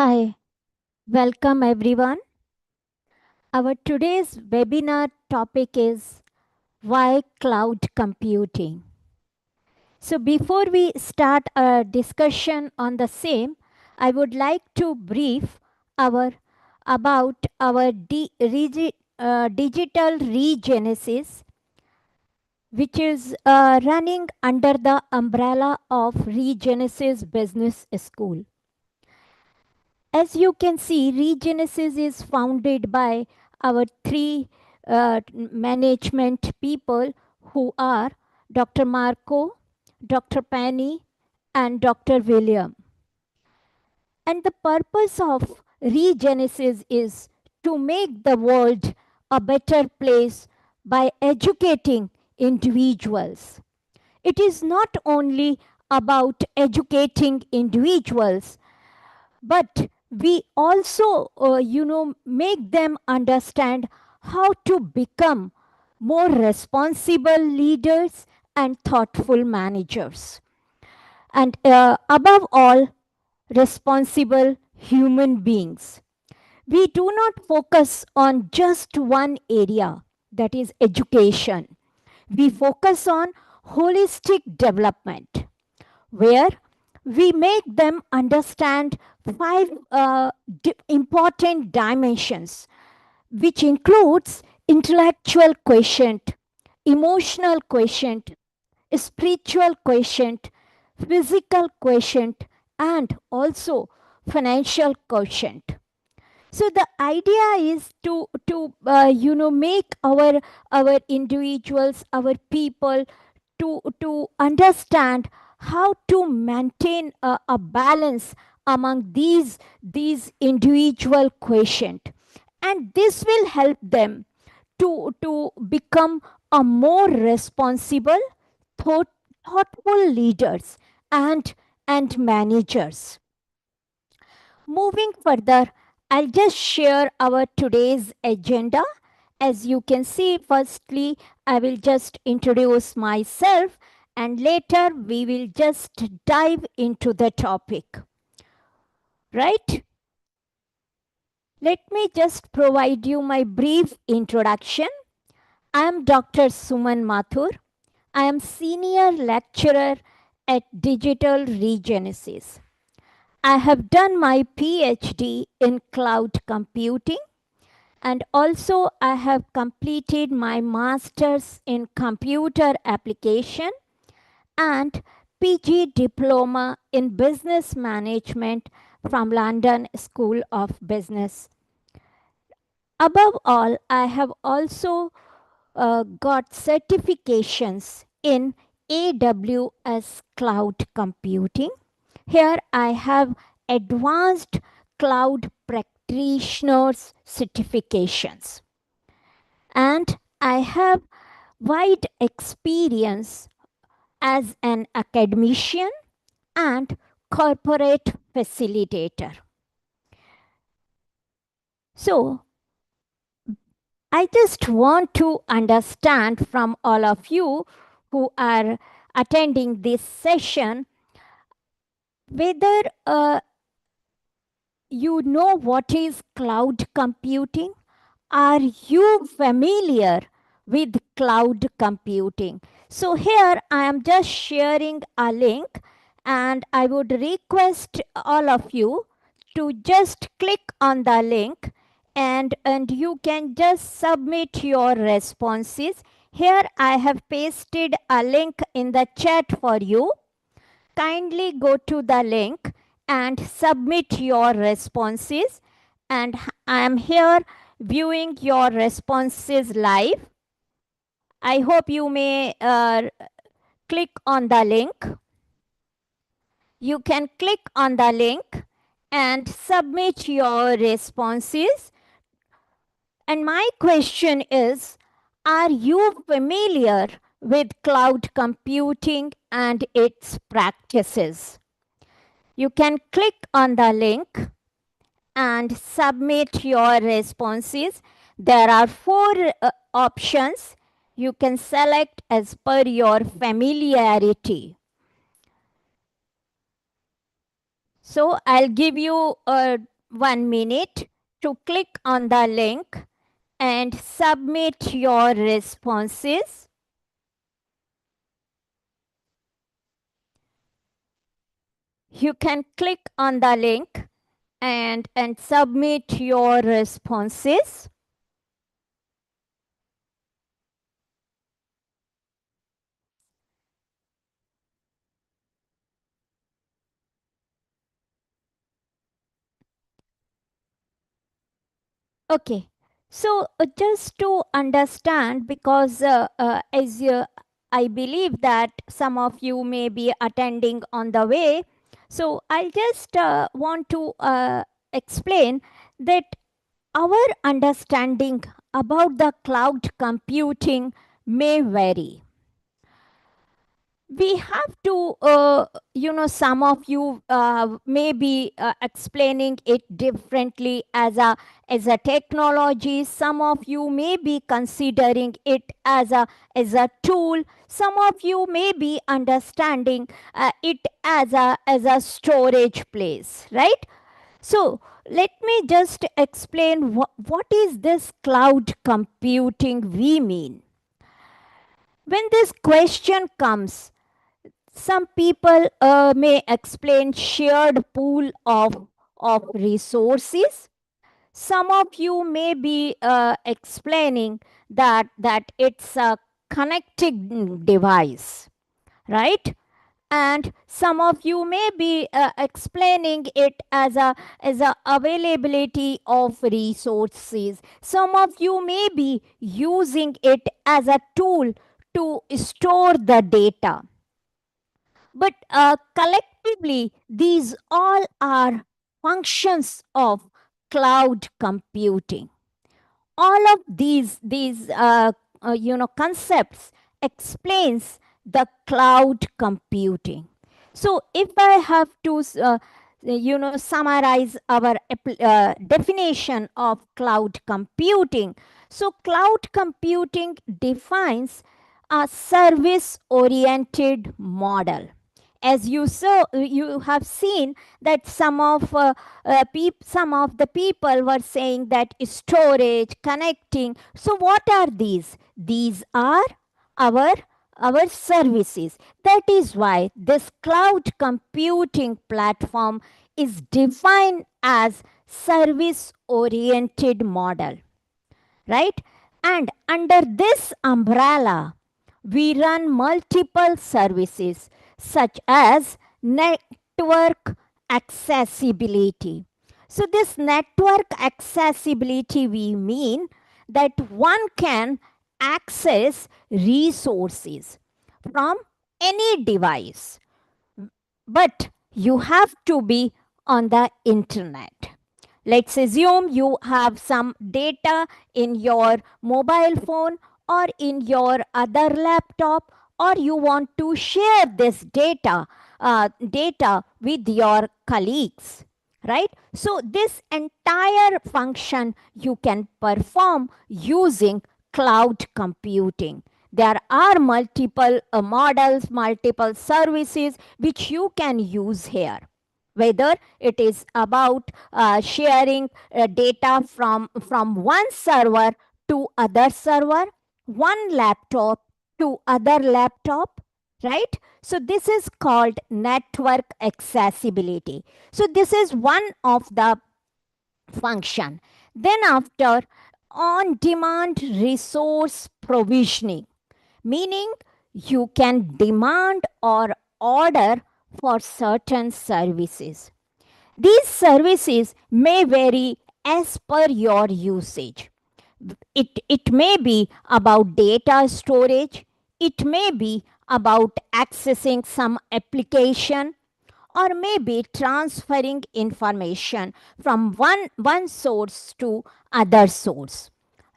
Hi, welcome everyone. Our today's webinar topic is why cloud computing. So before we start a discussion on the same, I would like to brief our about our digital regenesis, which is running under the umbrella of Regenesis Business School. As you can see, Regenesis is founded by our three management people who are Dr. Marco, Dr. Penny, and Dr. William. And the purpose of Regenesis is to make the world a better place by educating individuals. It is not only about educating individuals, but we also make them understand how to become more responsible leaders and thoughtful managers, and above all, responsible human beings. We do not focus on just one area, that is education. We focus on holistic development, where we make them understand five important dimensions, which includes intellectual quotient, emotional quotient, spiritual quotient, physical quotient, and also financial quotient. So the idea is to make our individuals, our people, to understand how to maintain a balance among these individual quotient, and this will help them to become a more responsible, thoughtful leaders and managers. Moving further, I'll just share our today's agenda. As you can see, firstly, I will just introduce myself, and later we will just dive into the topic. Right? Let me just provide you my brief introduction. I am Dr. Suman Mathur. I am senior lecturer at Digital Regenesis. I have done my PhD in cloud computing, and also I have completed my master's in computer application and PG diploma in business management from London School of Business. Above all, I have also got certifications in AWS cloud computing. Here I have advanced cloud practitioners certifications, and I have wide experience as an academician and corporate facilitator. So I just want to understand from all of you who are attending this session whether you know what is cloud computing. Are you familiar with cloud computing? So here I am just sharing a link, and I would request all of you to just click on the link, and you can just submit your responses. Here I have pasted a link in the chat for you. Kindly go to the link and submit your responses, and I am here viewing your responses live. I hope you may click on the link. You can click on the link and submit your responses. And my question is, are you familiar with cloud computing and its practices? You can click on the link and submit your responses. There are four options. You can select as per your familiarity. So I'll give you 1 minute to click on the link and submit your responses. You can click on the link and submit your responses. Okay. So just to understand, because I believe that some of you may be attending on the way, so I just want to explain that our understanding about the cloud computing may vary. We have to, some of you may be explaining it differently as a technology. Some of you may be considering it as a tool. Some of you may be understanding it as a storage place, right? So let me just explain what is this cloud computing we mean. When this question comes, some people may explain shared pool of resources. Some of you may be explaining that it's a connecting device, right? And some of you may be explaining it as a availability of resources. Some of you may be using it as a tool to store the data, but collectively, these all are functions of cloud computing. All of these concepts explains the cloud computing. So, if I have to summarize our definition of cloud computing, so cloud computing defines a service oriented model. As you saw, you have seen that some of the people were saying that storage, connecting. So what are these? These are our our services. That is why this cloud computing platform is defined as service oriented model, right? And under this umbrella, we run multiple services such as network accessibility. So, this network accessibility, we mean that one can access resources from any device, but you have to be on the internet. Let's assume you have some data in your mobile phone or in your other laptop, or you want to share this data with your colleagues, right? So this entire function you can perform using cloud computing. There are multiple models, multiple services which you can use here, whether it is about sharing data from one server to other server, one laptop to other laptop, right? So this is called network accessibility. So this is one of the function. Then after, on demand resource provisioning, meaning you can demand or order for certain services. These services may vary as per your usage. It may be about data storage, it may be about accessing some application, or maybe transferring information from one source to other source,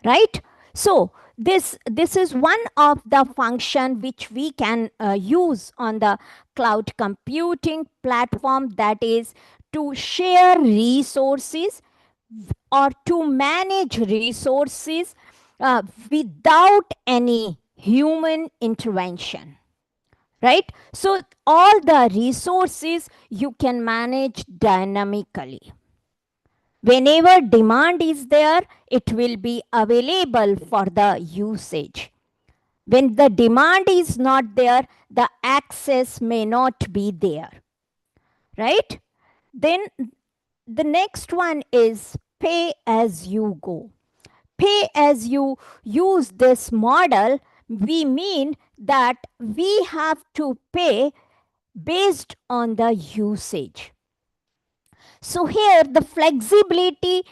right? So this is one of the function which we can use on the cloud computing platform, that is to share resources or to manage resources without any human intervention, right? So all the resources you can manage dynamically. Whenever demand is there, it will be available for the usage. When the demand is not there, the access may not be there, right? Then the next one is pay as you go. Pay as you use this model, we mean that we have to pay based on the usage. So here the flexibility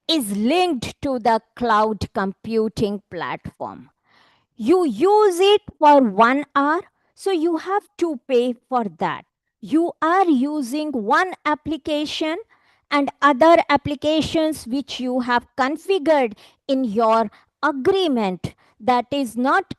is linked to the cloud computing platform. You use it for 1 hour, so you have to pay for that. You are using one application and other applications which you have configured in your agreement, that is not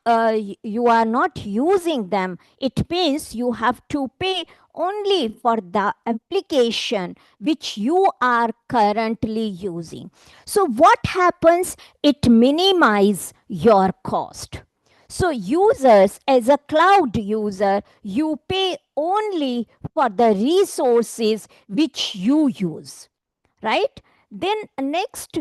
you are not using them, it means you have to pay only for the application which you are currently using. So what happens, it minimize your cost. So users, as a cloud user, you pay only for the resources which you use, right? Then next,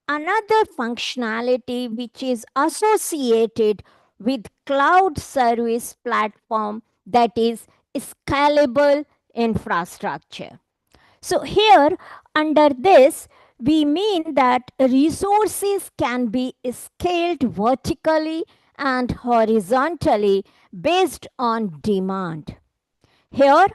another functionality which is associated with cloud service platform, that is scalable infrastructure. So here under this, we mean that resources can be scaled vertically and horizontally based on demand. Here,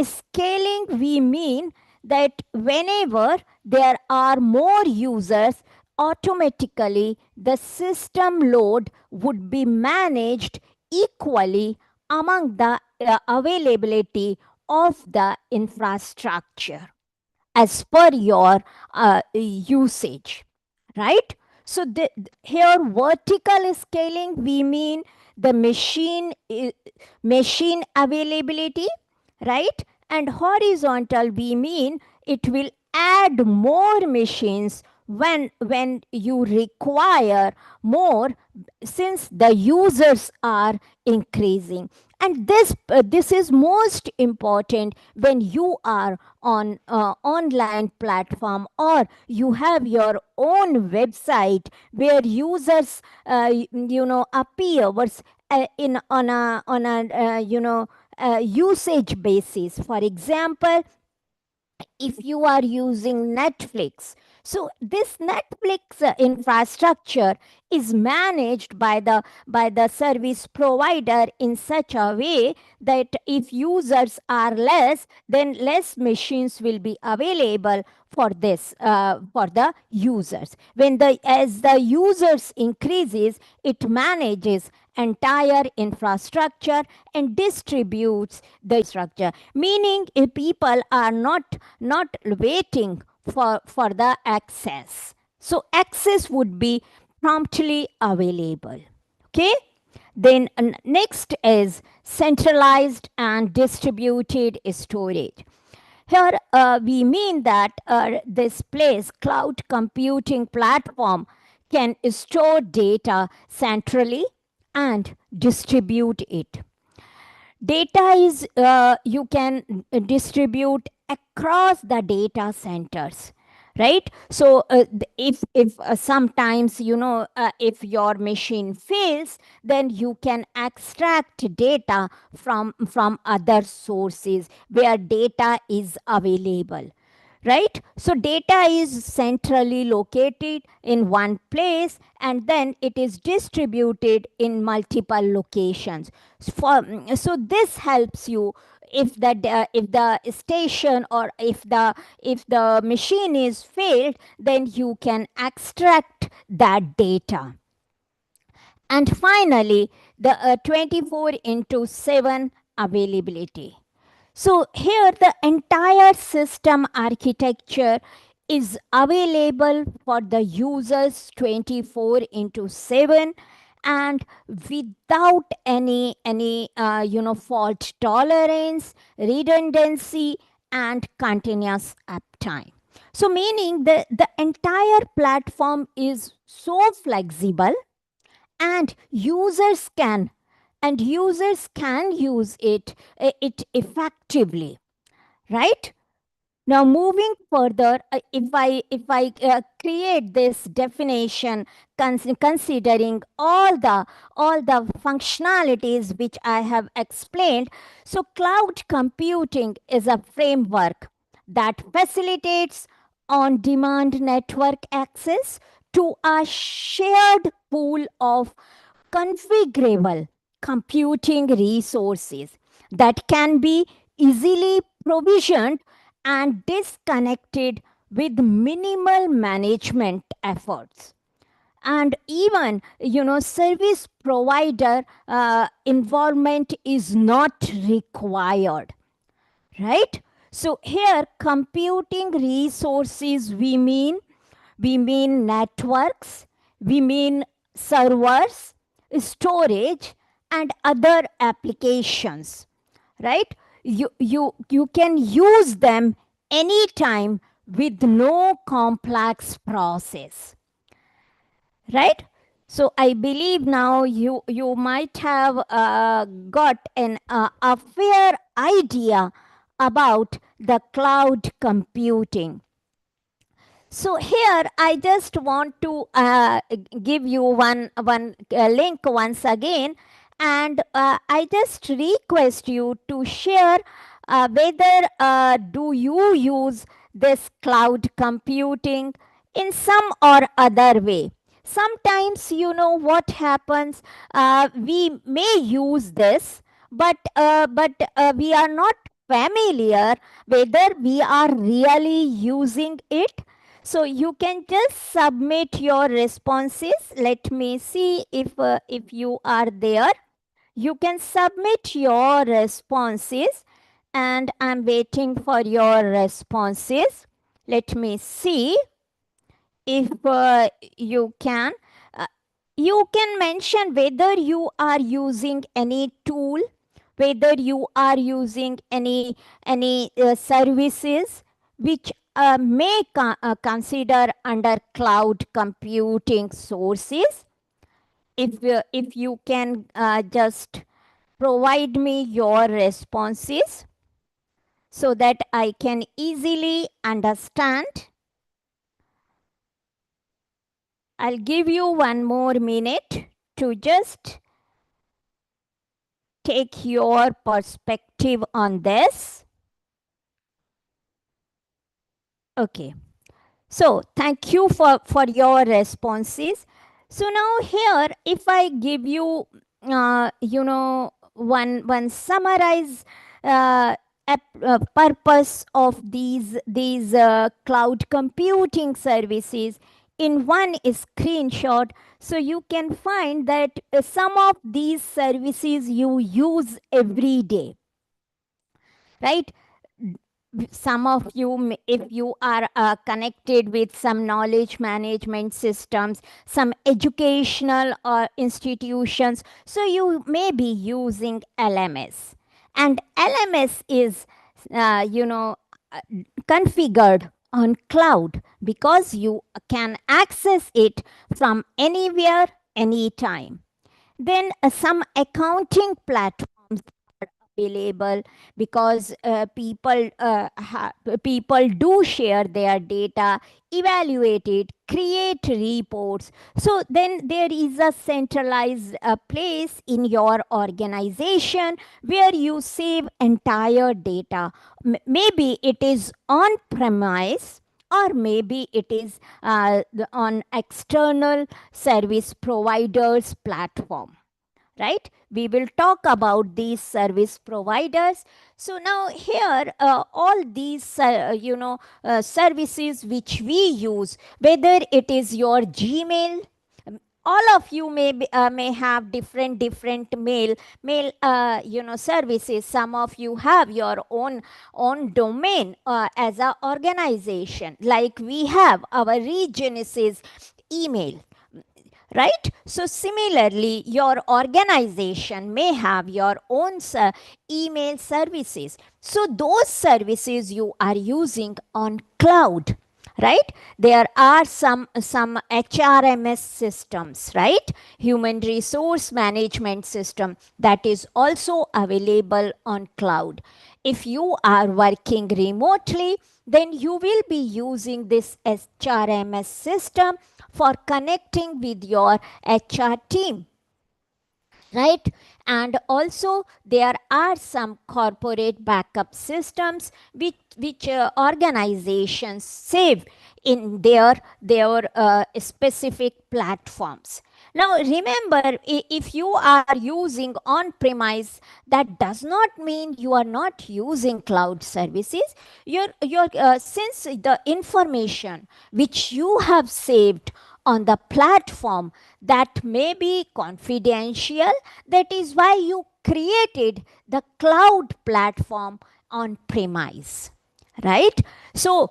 scaling, we mean that whenever there are more users, automatically the system load would be managed equally among the availability of the infrastructure as per your usage, right? So here vertical scaling, we mean the machine availability, right? And horizontal, we mean it will add more machines when you require more, since the users are increasing. And this is most important when you are on online platform, or you have your own website where users appears in on a usage basis. For example, if you are using Netflix, so this Netflix infrastructure is managed by the service provider in such a way that if users are less, then less machines will be available for this for the users. When the as the users increases, it manages entire infrastructure and distributes the structure, meaning if people are not waiting for the access, so access would be promptly available. Okay. Then next is centralized and distributed storage. Here we mean that this place, cloud computing platform, can store data centrally and distribute it. Data is you can distribute across the data centers, right? So if sometimes if your machine fails, then you can extract data from other sources where data is available, right? So data is centrally located in one place, and then it is distributed in multiple locations. So this helps you, if the station, or if the machine is failed, then you can extract that data. And finally, the 24 into 7 availability. So here the entire system architecture is available for the users 24 into 7, and without any fault tolerance, redundancy, and continuous uptime. So meaning the entire platform is so flexible, and users can and users can use it effectively, right? Now, moving further, if I create this definition, considering all the functionalities which I have explained, so cloud computing is a framework that facilitates on-demand network access to a shared pool of configurable computing resources that can be easily provisioned and disconnected with minimal management efforts. And even, service provider involvement is not required, right? So here, computing resources, we mean networks, we mean servers, storage, and other applications, right? You can use them anytime with no complex process, right? So I believe now you might have got a fair idea about the cloud computing. So here I just want to give you one link once again, and I just request you to share whether do you use this cloud computing in some or other way. Sometimes, what happens, we may use this, but we are not familiar whether we are really using it. So you can just submit your responses. Let me see if you are there. You can submit your responses, and I'm waiting for your responses. Let me see if you can. Uh, you can mention whether you are using any tool, whether you are using any services which may consider under cloud computing sources. If you can just provide me your responses so that I can easily understand. I'll give you one more minute to just take your perspective on this. Okay. So thank you for your responses. So now here, if I give you, one summarize purpose of these cloud computing services in one screenshot, so you can find that some of these services you use every day, right? Some of you, if you are connected with some knowledge management systems, some educational institutions, so you may be using LMS, and LMS is uh, configured on cloud because you can access it from anywhere, anytime. Then some accounting platforms available because people do share their data, evaluate it, create reports. So then there is a centralized place in your organization where you save entire data. Maybe it is on premise, or maybe it is on external service providers platform, right? We will talk about these service providers. So now here, all these services which we use, whether it is your Gmail, all of you may have different mail services. Some of you have your own domain as a organization, like we have our Regenesis email, right? So similarly, your organization may have your own email services. So those services you are using on cloud, right? There are some HRMS systems, right? Human resource management system, that is also available on cloud. If you are working remotely, then you will be using this HRMS system for connecting with your HR team, right? And also there are some corporate backup systems which organizations save in their specific platforms. Now remember, if you are using on premise, that does not mean you are not using cloud services. Since the information which you have saved on the platform, that may be confidential, that is why you created the cloud platform on premise, right? So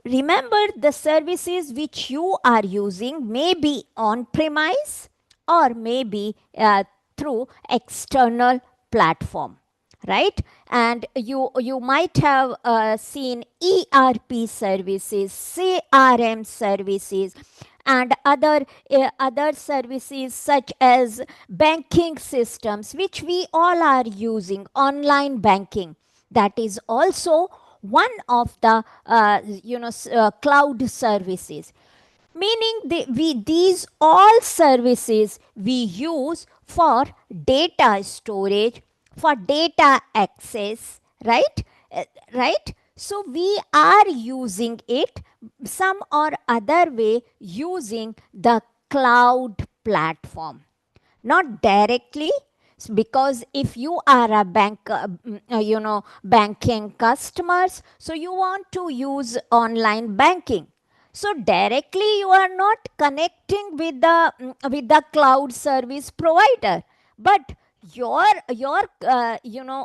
remember, the services which you are using may be on premise or maybe through external platform, right? And you might have seen ERP services, CRM services, and other services such as banking systems, which we all are using. Online banking, that is also one of the cloud services, meaning these all services we use for data storage, for data access, right? Right? So we are using it some or other way using the cloud platform, not directly, because if you are a banking customers, so you want to use online banking, so directly you are not connecting with the cloud service provider, but your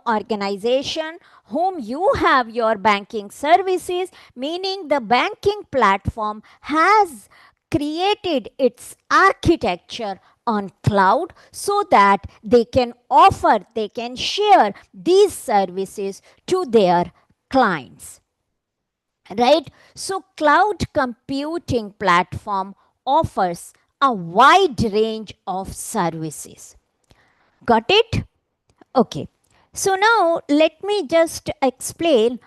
organization whom you have your banking services, meaning the banking platform has created its architecture on cloud, so that they can share these services to their clients, right? So cloud computing platform offers a wide range of services. Got it? Okay. So now let me just explain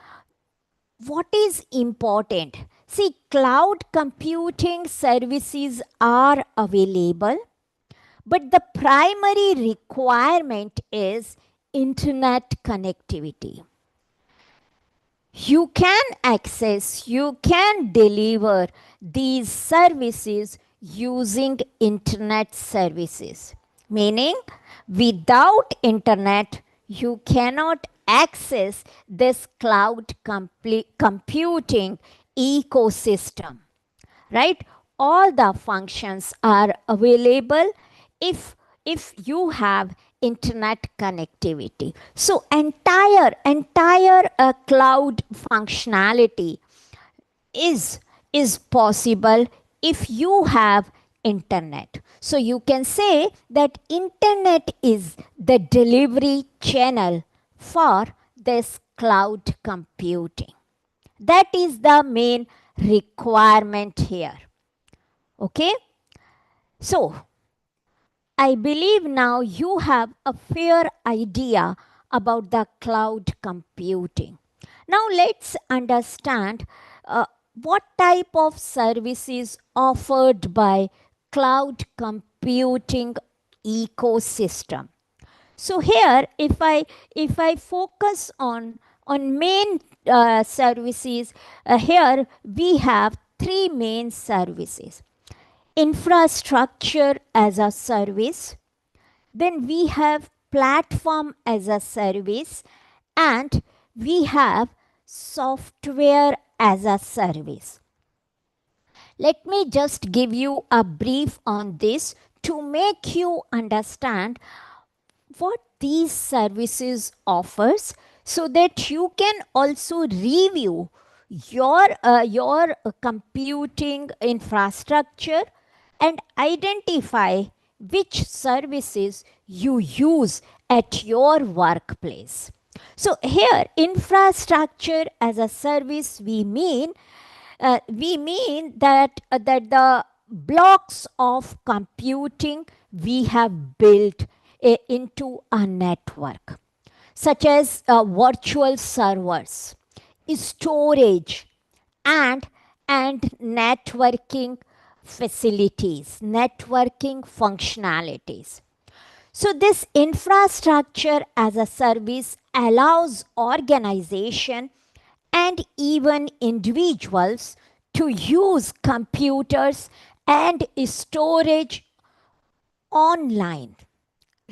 what is important. See, cloud computing services are available, but the primary requirement is internet connectivity. You can deliver these services using internet services, meaning without internet, you cannot access this cloud computing ecosystem, right? All the functions are available if you have internet connectivity. So entire cloud functionality is possible if you have internet. So you can say that internet is the delivery channel for this cloud computing. That is the main requirement here. Okay? So I believe now you have a fair idea about the cloud computing. Now let's understand what type of services offered by cloud computing ecosystem. So here, if I focus on main services, here we have three main services: infrastructure as a service, then we have platform as a service, and we have software as a service. Let me just give you a brief on this to make you understand what these services offers, so that you can also review your computing infrastructure and identify which services you use at your workplace. So here, infrastructure as a service, we mean We mean that the blocks of computing we have built into a network, such as virtual servers, storage, and networking facilities, networking functionalities. So this infrastructure as a service allows organization and even individuals to use computers and storage online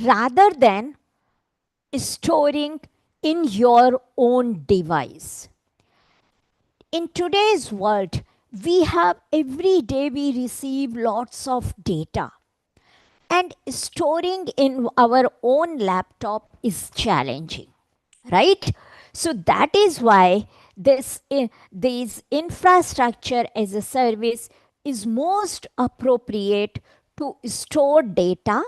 rather than storing in your own device. In today's world, we have every day we receive lots of data, and storing in our own laptop is challenging, right? So that is why this infrastructure as a service is most appropriate to store data,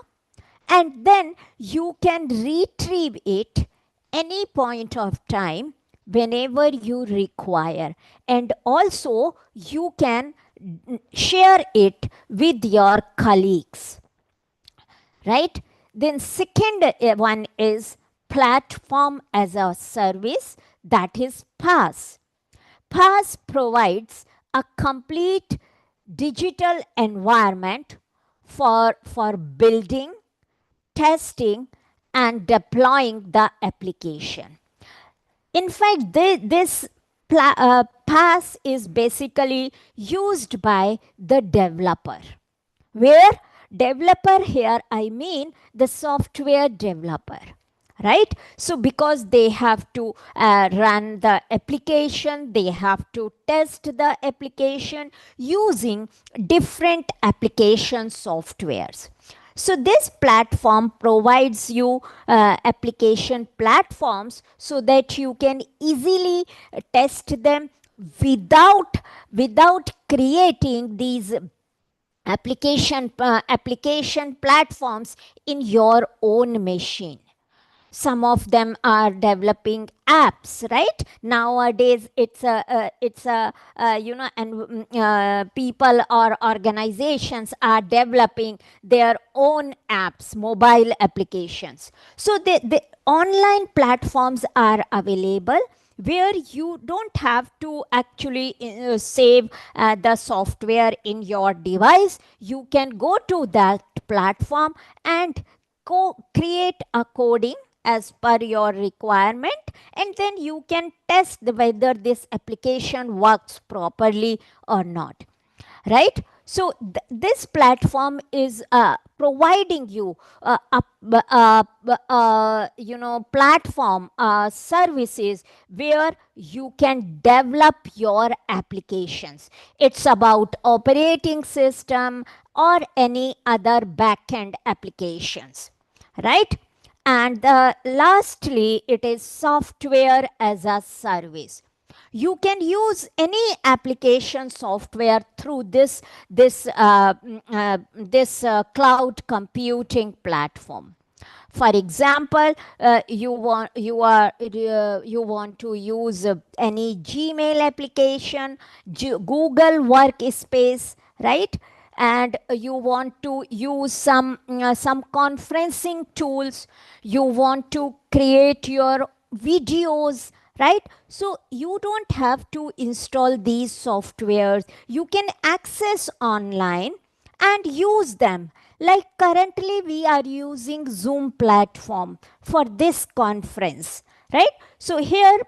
and then you can retrieve it any point of time whenever you require, and also you can share it with your colleagues, right? Then second one is platform as a service, that is PaaS. PaaS provides a complete digital environment for building, testing, and deploying the application. In fact, this PaaS is basically used by the developer. Where developer here, I mean the software developer, right? So because they have to run the application, they have to test the application using different application softwares. So this platform provides you application platforms so that you can easily test them without creating these application platforms in your own machine. Some of them are developing apps, right? Nowadays it's a people or organizations are developing their own apps, mobile applications. So the online platforms are available where you don't have to actually save the software in your device. You can go to that platform and create a coding as per your requirement, and then you can test whether this application works properly or not, right? So this platform is providing you platform services where you can develop your applications. It's about operating system or any other backend applications, right? And lastly, it is software as a service. You can use any application software through this cloud computing platform. For example, you want to use any Gmail application, Google Workspace, right? And you want to use some conferencing tools. You want to create your videos, right? So you don't have to install these softwares. You can access online and use them. Like currently we are using Zoom platform for this conference, right? So here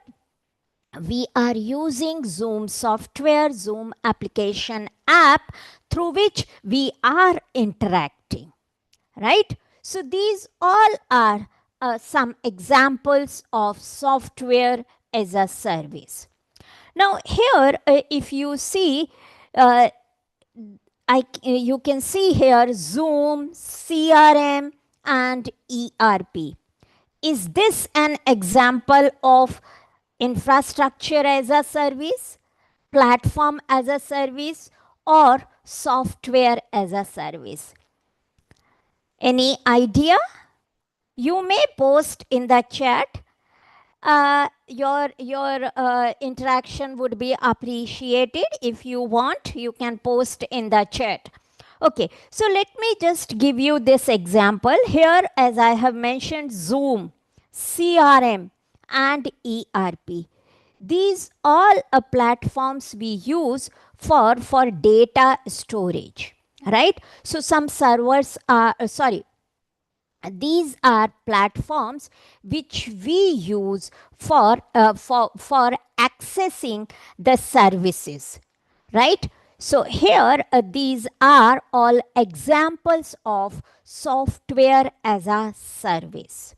we are using Zoom software, Zoom application app through which we are interacting, right? So these all are some examples of software as a service. Now here, if you see, uh, you can see here Zoom, CRM, and ERP. Is this an example of infrastructure as a service, platform as a service, or software as a service? Any idea? You may post in the chat your interaction would be appreciated. If you want, you can post in the chat. Okay, so let me just give you this example here. As I have mentioned, Zoom, CRM, and ERP, these all platforms we use for data storage, right? So some servers are sorry, these are platforms which we use for accessing the services, right? So here these are all examples of software as a service,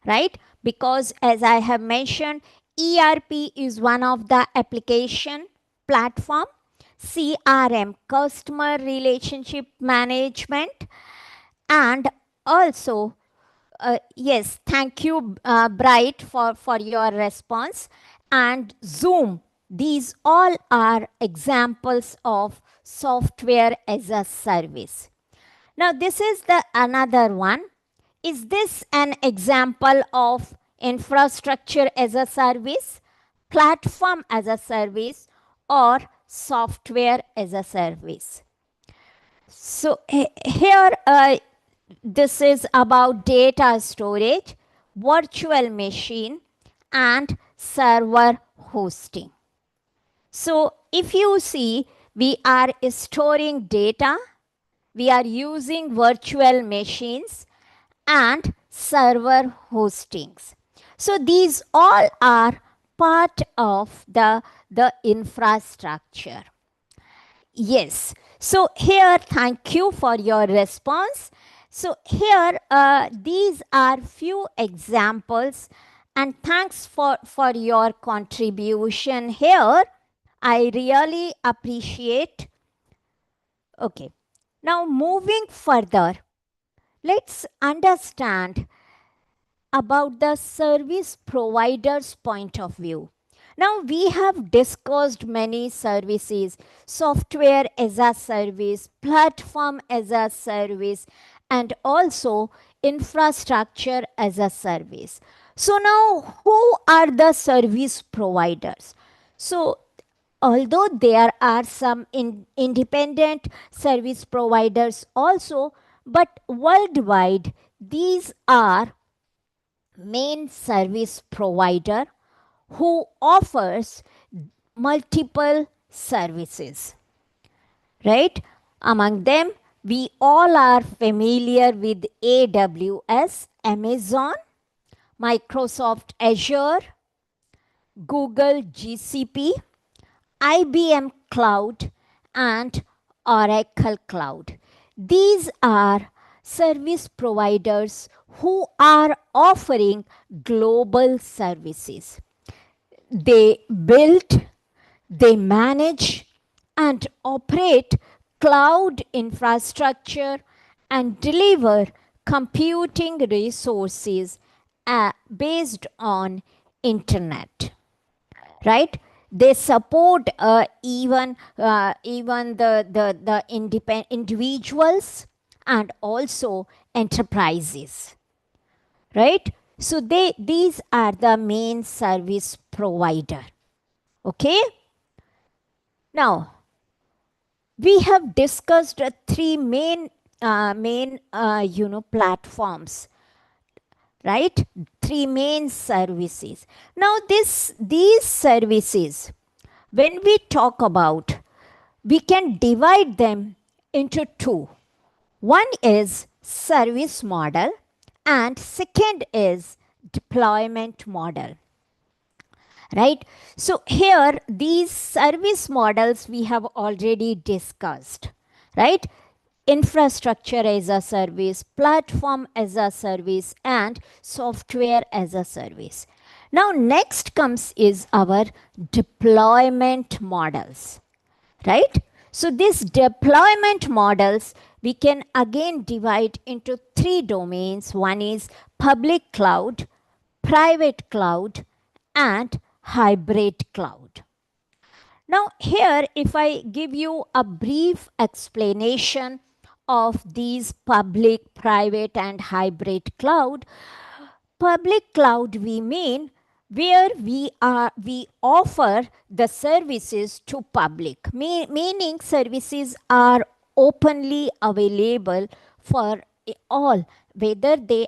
right? Because as I have mentioned, ERP is one of the application platform, CRM, customer relationship management, and also yes, thank you, Bright, for your response. And Zoom, these all are examples of software as a service. Now, this is the another one. Is this an example of infrastructure as a service, platform as a service, or software as a service? So here, this is about data storage, virtual machine, and server hosting. So if you see, we are storing data, we are using virtual machines and server hostings. So these all are part of the infrastructure. Yes. So here, thank you for your response. So here, these are few examples, and thanks for your contribution here. I really appreciate. Okay. Now moving further, let's understand about the service provider's point of view. Now, we have discussed many services, software as a service, platform as a service, and also infrastructure as a service. So, now who are the service providers? So, although there are some independent service providers also, but worldwide, these are main service provider who offers multiple services, right? Among them, we all are familiar with AWS, Amazon, Microsoft Azure, Google GCP, IBM Cloud, and Oracle Cloud. These are service providers who are offering global services. They build, they manage, and operate cloud infrastructure and deliver computing resources based on internet, right? They support even the independent individuals and also enterprises, right? So these are the main service provider. Okay. Now we have discussed three main platforms, right? Three main services. Now these services, when we talk about, we can divide them into two. One is service model and second is deployment model, right? So here these service models we have already discussed, right? Infrastructure as a service, platform as a service, and software as a service. Now next comes is our deployment models, right? So these deployment models we can again divide into three domains. One is public cloud, private cloud, and hybrid cloud. Now here, if I give you a brief explanation of these public, private, and hybrid cloud, public cloud we mean where we offer the services to public, meaning services are openly available for all, whether they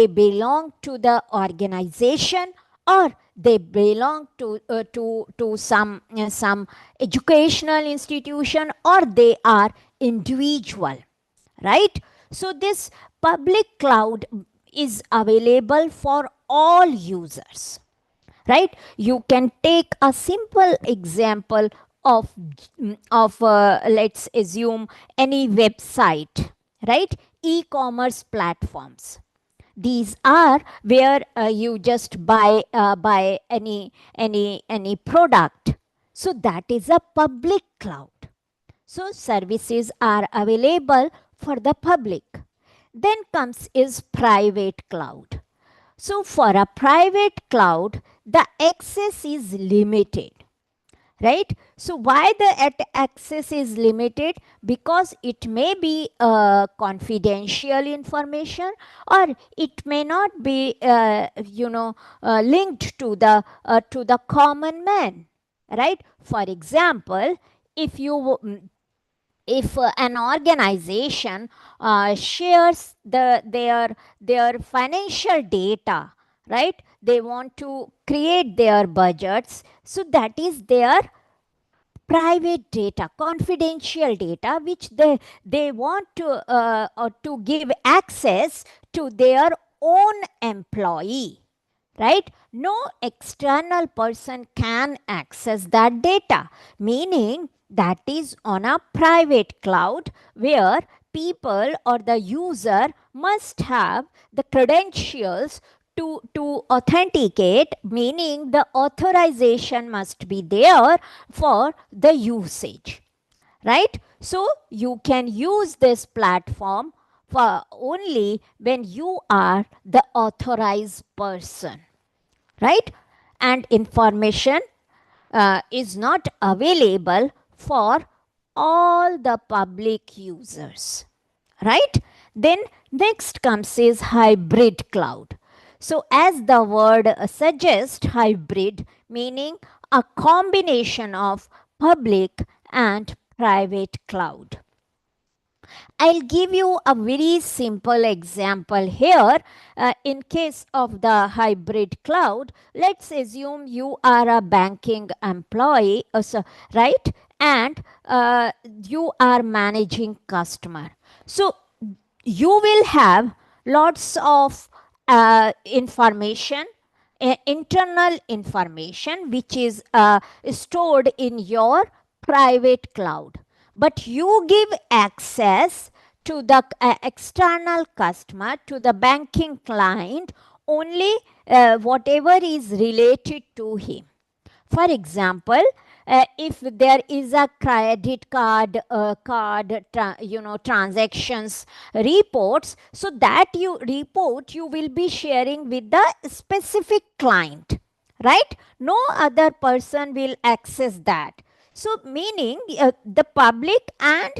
belong to the organization or they belong to some educational institution, or they are individual, right? So this public cloud is available for all users, right? You can take a simple example of let's assume any website, right? E-commerce platforms. These are where you just buy any product. So that is a public cloud. So services are available for the public. Then comes is private cloud. So for a private cloud, the access is limited, right? So why the access is limited? Because it may be confidential information, or it may not be linked to the common man, right? For example, if you if an organization shares their financial data, right? They want to create their budgets, so that is their private data, confidential data, which they want to give access to their own employee, right? No external person can access that data, meaning that is on a private cloud, where people or the user must have the credentials to authenticate, meaning the authorization must be there for the usage, right? So you can use this platform for only when you are the authorized person, right? And information is not available for all the public users, right? Then next comes is hybrid cloud. So as the word suggests, hybrid meaning a combination of public and private cloud. I'll give you a very simple example here. In case of the hybrid cloud, let's assume you are a banking employee, right? And you are managing customer. So you will have lots of information, internal information, which is stored in your private cloud, but you give access to the external customer, to the banking client, only whatever is related to him. For example, if there is a credit card transactions reports, so that you report you will be sharing with the specific client, right? No other person will access that. So meaning the public and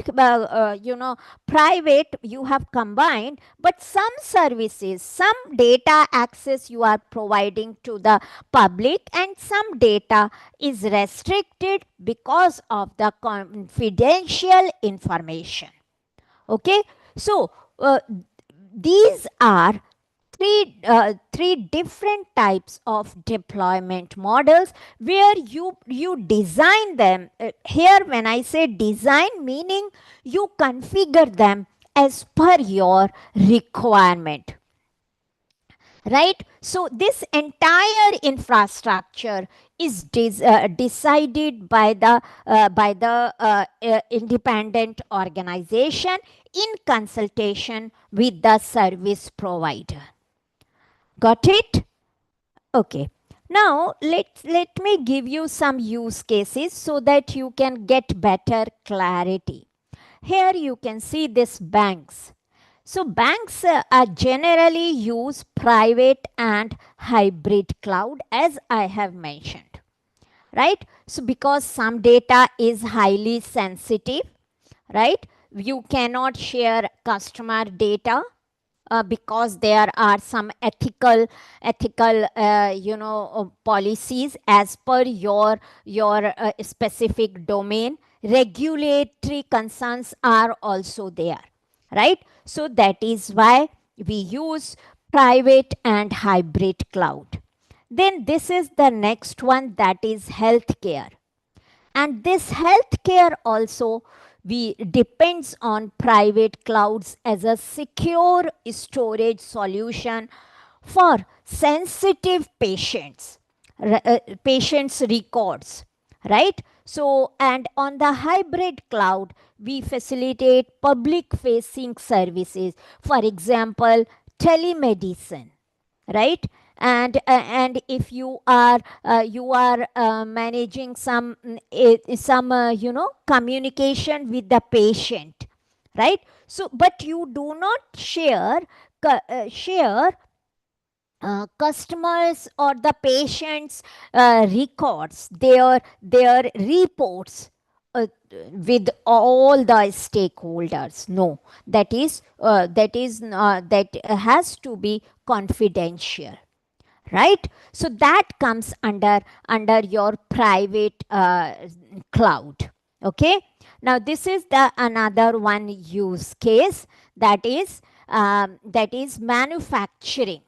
private you have combined, but some services, some data access you are providing to the public, and some data is restricted because of the confidential information. Okay, so these are three different types of deployment models, where you design them. Here when I say design, meaning you configure them as per your requirement, right? So this entire infrastructure is decided by the independent organization in consultation with the service provider. Got it? Okay. Now let me give you some use cases so that you can get better clarity. Here you can see this banks. So banks generally use private and hybrid cloud, as I have mentioned, right? So because some data is highly sensitive, right? You cannot share customer data, because there are some ethical policies as per your specific domain. Regulatory concerns are also there, right? So that is why we use private and hybrid cloud. Then this is the next one, that is healthcare. And this healthcare also we depends on private clouds as a secure storage solution for sensitive patients records, right? So, and on the hybrid cloud we facilitate public facing services, for example telemedicine, right? And if you are managing some communication with the patient, right? So but you do not share customers or the patients records, their reports with all the stakeholders. No, that has to be confidential, right? So that comes under your private cloud. Okay, now this is the another one use case, that is manufacturing,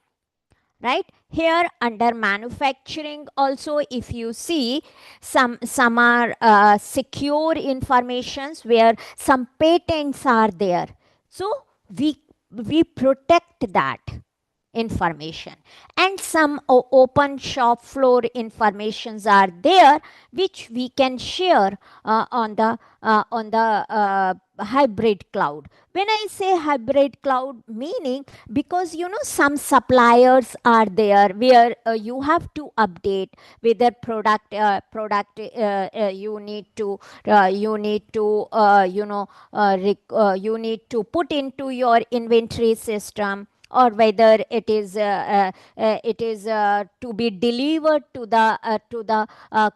right? Here under manufacturing also, if you see, some are secure informations where some patents are there. So we protect that information, and some open shop floor informations are there which we can share on the hybrid cloud. When I say hybrid cloud, meaning, because some suppliers are there where you have to update with their product you need to put into your inventory system, or whether it is to be delivered to the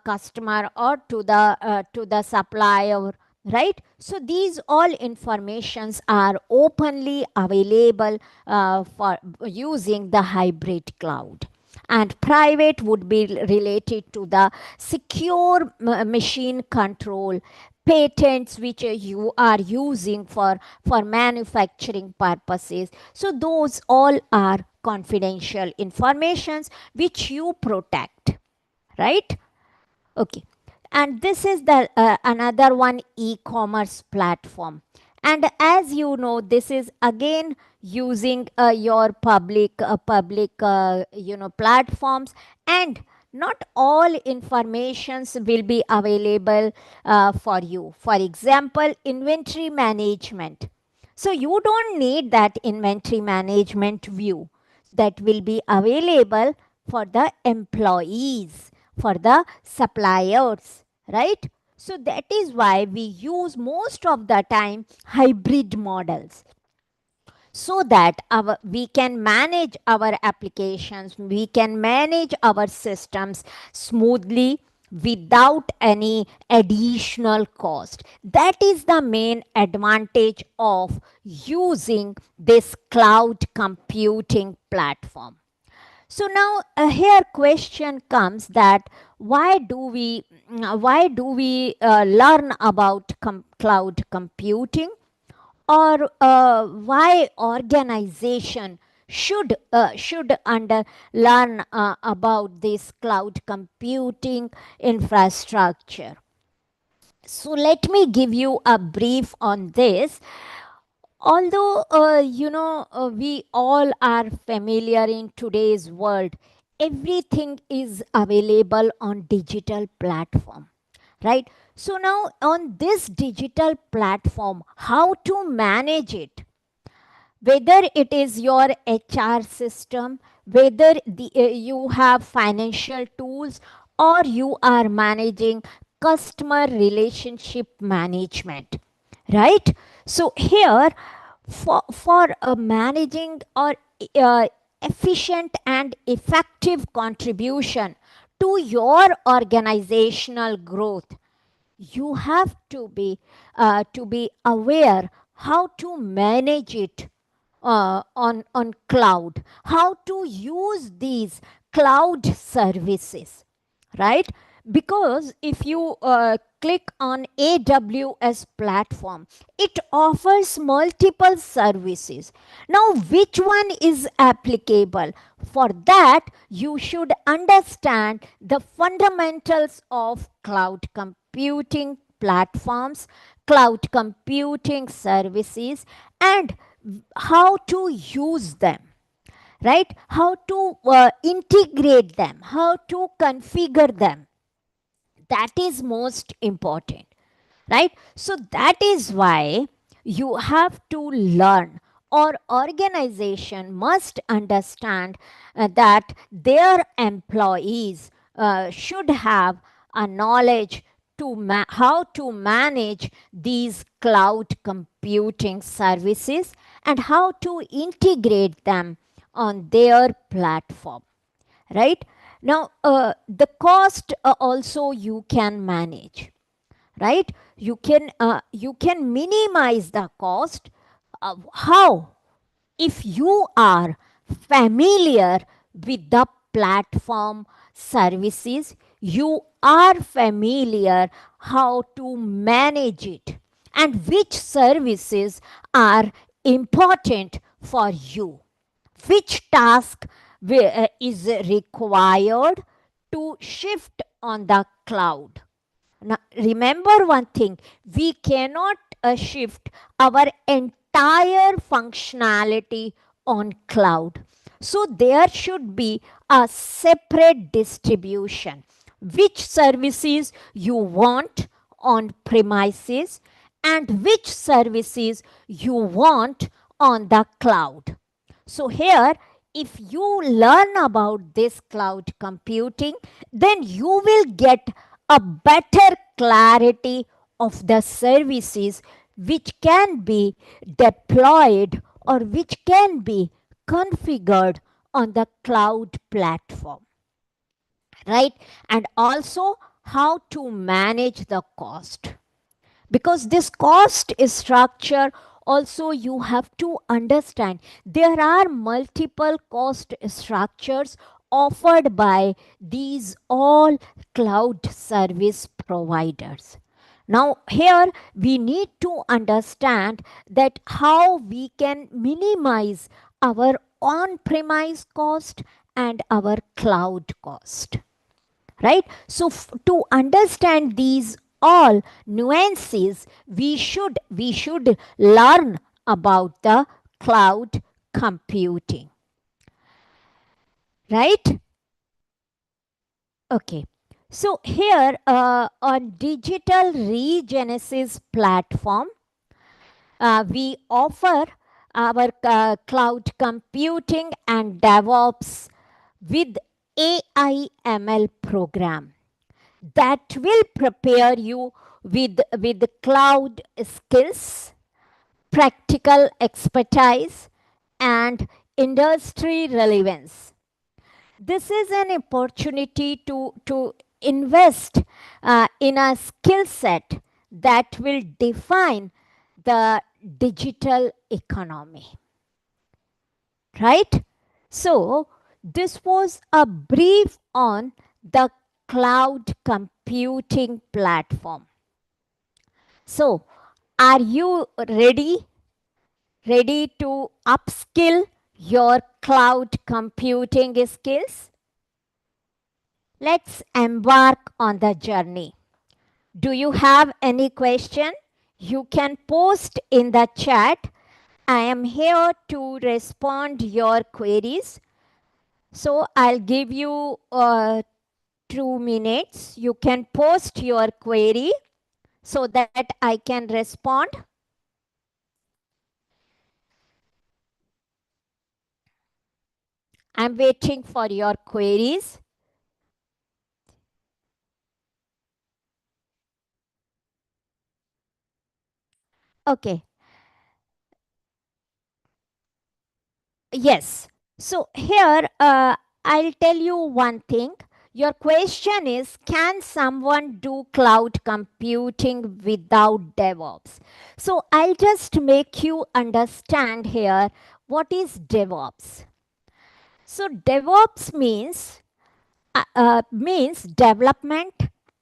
customer or to the supplier, right? So these all informations are openly available for using the hybrid cloud. And private would be related to the secure machine control, patents which you are using for manufacturing purposes. So those all are confidential informations which you protect, right? Okay. And this is the another one, e-commerce platform. And as you know, this is again using your public platforms, and not all informations will be available for you. For example, inventory management. So you don't need that inventory management view, that will be available for the employees, for the suppliers, right? So that is why we use most of the time hybrid models, so that we can manage our applications, we can manage our systems smoothly without any additional cost. That is the main advantage of using this cloud computing platform. So now here question comes that why do we learn about cloud computing, or why organization should under learn about this cloud computing infrastructure. So let me give you a brief on this. Although we all are familiar in today's world, everything is available on digital platform, right? So now on this digital platform, how to manage it, whether it is your HR system, whether you have financial tools, or you are managing customer relationship management, right? So here, for managing or efficient and effective contribution to your organizational growth, you have to be aware how to manage it on cloud, how to use these cloud services, right? Because if you click on AWS platform, it offers multiple services. Now, which one is applicable? For that, you should understand the fundamentals of cloud computing platforms, cloud computing services, and how to use them, right? How to integrate them, how to configure them. That is most important, right? So that is why you have to learn, or organization must understand that their employees should have a knowledge to how to manage these cloud computing services and how to integrate them on their platform, right? Now the cost also you can manage, right? You can minimize the cost. How? If you are familiar with the platform services, you are familiar how to manage it and which services are important for you, which task is required to shift on the cloud. Now, remember one thing, we cannot shift our entire functionality on cloud. So there should be a separate distribution. Which services you want on premises and which services you want on the cloud. So here, if you learn about this cloud computing, then you will get a better clarity of the services which can be deployed or which can be configured on the cloud platform, right? And also how to manage the cost, because this cost structure also you have to understand. There are multiple cost structures offered by these all cloud service providers. Now here we need to understand that how we can minimize our on premise cost and our cloud cost, right? So to understand these all nuances, we should learn about the cloud computing, right? Okay, so here on Digital Regenesis platform, we offer our cloud computing and DevOps with AI ML program that will prepare you with cloud skills, practical expertise, and industry relevance. This is an opportunity to invest in a skill set that will define the digital economy, right? So, this was a brief on the cloud computing platform. So, are you ready? Ready to upskill your cloud computing skills? Let's embark on the journey. Do you have any question? You can post in the chat. I am here to respond your queries. So I'll give you 2 minutes. You can post your query so that I can respond. I'm waiting for your queries. Okay. Yes. So here I'll tell you one thing. Your question is, can someone do cloud computing without DevOps? So I'll just make you understand here what is DevOps? So DevOps means development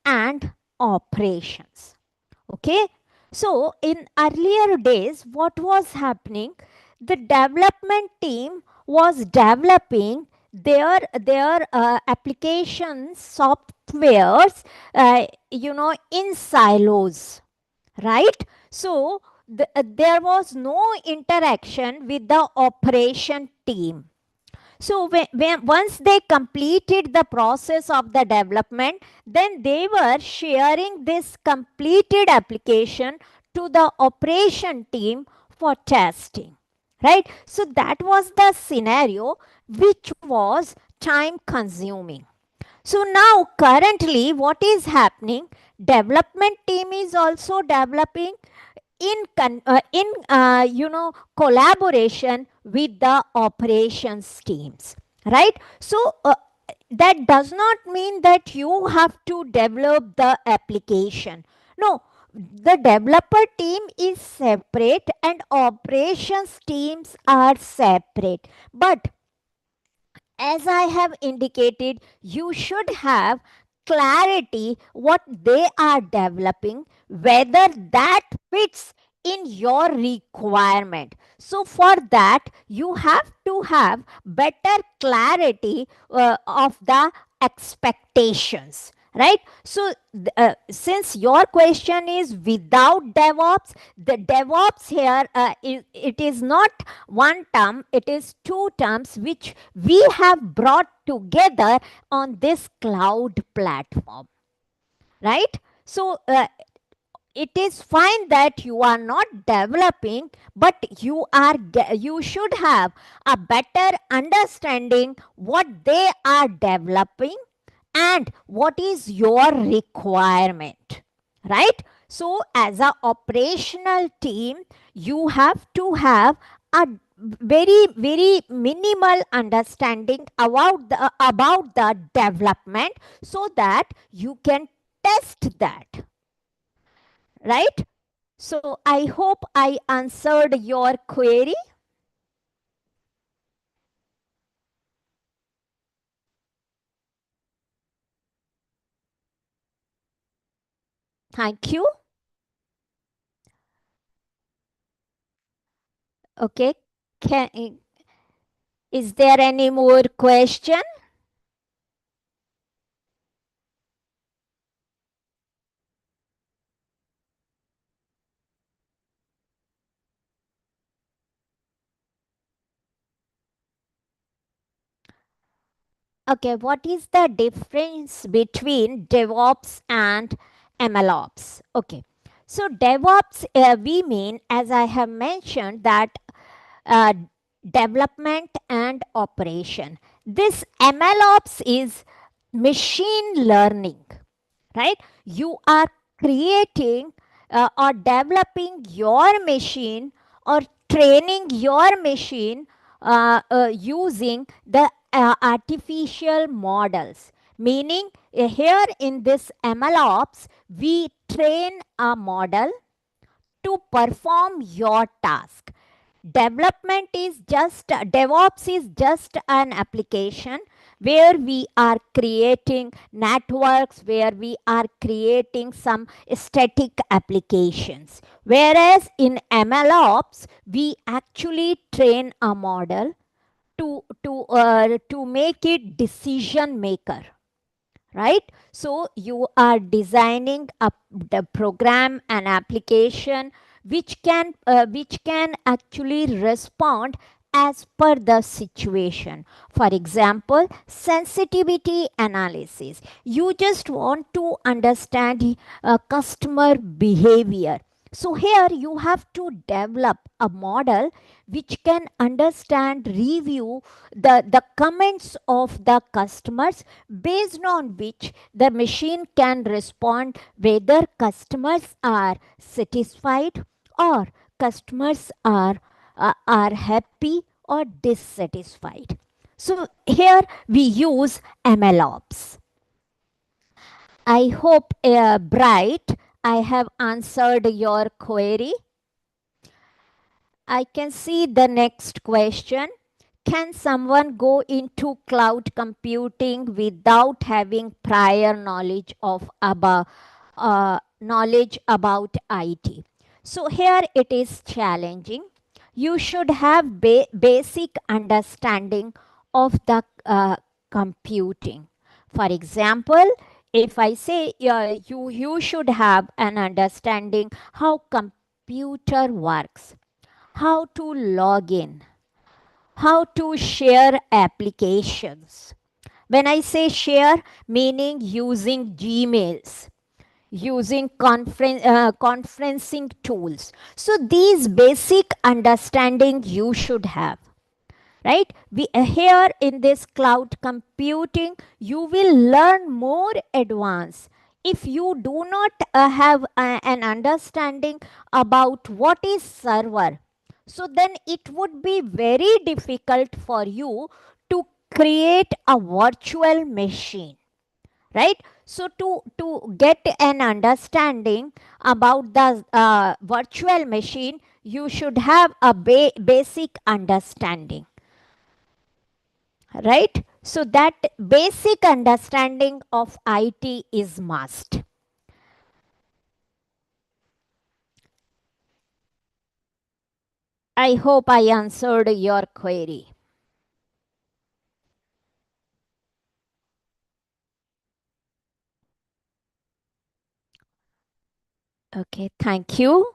and operations. Okay. So in earlier days, what was happening? The development team was developing their applications, softwares, in silos, right? So there was no interaction with the operation team. So once they completed the process of the development, then they were sharing this completed application to the operation team for testing, right? So that was the scenario which was time consuming. So now currently what is happening? Development team is also developing in collaboration with the operations teams, right? So that does not mean that you have to develop the application. No, the developer team is separate and operations teams are separate. But as I have indicated, you should have clarity what they are developing, whether that fits in your requirement. So for that, you have to have better clarity of the expectations, right? So since your question is without DevOps, the DevOps here, it is not one term, it is two terms which we have brought together on this cloud platform, right? So it is fine that you are not developing, but you should have a better understanding what they are developing and what is your requirement, right? So as a operational team, you have to have a very minimal understanding about the development, so that you can test that, right? So I hope I answered your query. Thank you. Okay. Is there any more question? Okay, what is the difference between DevOps and MLOps? Okay, so DevOps, we mean, as I have mentioned, that uh, development and operation. This MLOps is machine learning, right? You are creating or developing your machine or training your machine using the artificial models. Meaning, here in this MLOps, we train a model to perform your task. DevOps is just an application where we are creating networks, where we are creating some static applications. Whereas in MLOps, we actually train a model to make it decision maker, right? So you are designing the program, an application which can actually respond as per the situation. For example, sensitivity analysis, you just want to understand customer behavior. So here you have to develop a model which can understand, review the comments of the customers, based on which the machine can respond whether customers are satisfied or customers are happy or dissatisfied. So here we use MLOps. I hope, Bright, I have answered your query. I can see the next question. Can someone go into cloud computing without having prior knowledge about IT? So here it is challenging. You should have basic understanding of the computing. For example, if I say you should have an understanding how computer works, how to log in, how to share applications. When I say share, meaning using Gmails, using conferencing tools. So these basic understanding you should have, right? Here in this cloud computing, you will learn more advanced. If you do not have an understanding about what is server, so then it would be very difficult for you to create a virtual machine, right? So to get an understanding about the virtual machine, you should have a basic understanding, right? So that basic understanding of IT is must. I hope I answered your query. Okay, thank you.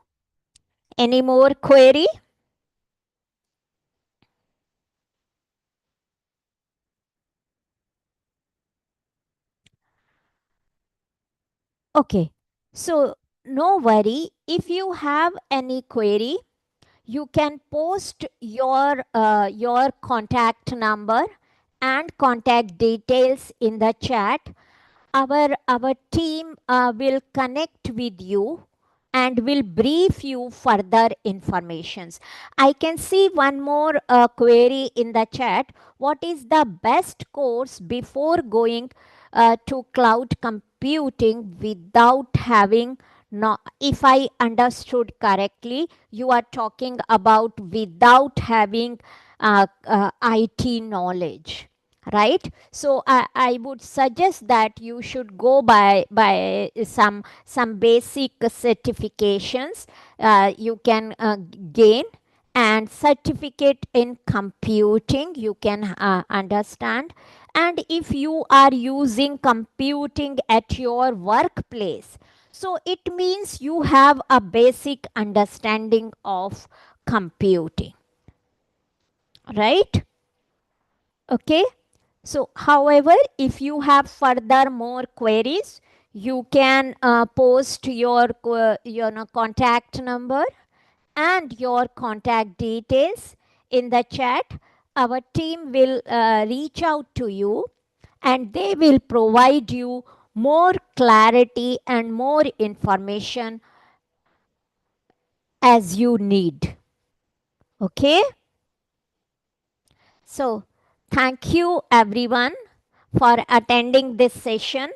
Any more query? Okay, so no worry. If you have any query, you can post your contact number and contact details in the chat. Our team will connect with you and will brief you further informations. I can see one more query in the chat. What is the best course before going to cloud computing without having, no, if I understood correctly, you are talking about without having IT knowledge, right? So I would suggest that you should go by some basic certifications you can gain, and certificate in computing you can understand. And if you are using computing at your workplace, so it means you have a basic understanding of computing, right? Okay. So, however, if you have further more queries, you can post your contact number and your contact details in the chat. Our team will reach out to you and they will provide you more clarity and more information as you need. Okay? So, thank you everyone for attending this session.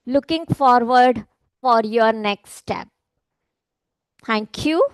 Looking forward for your next step. Thank you.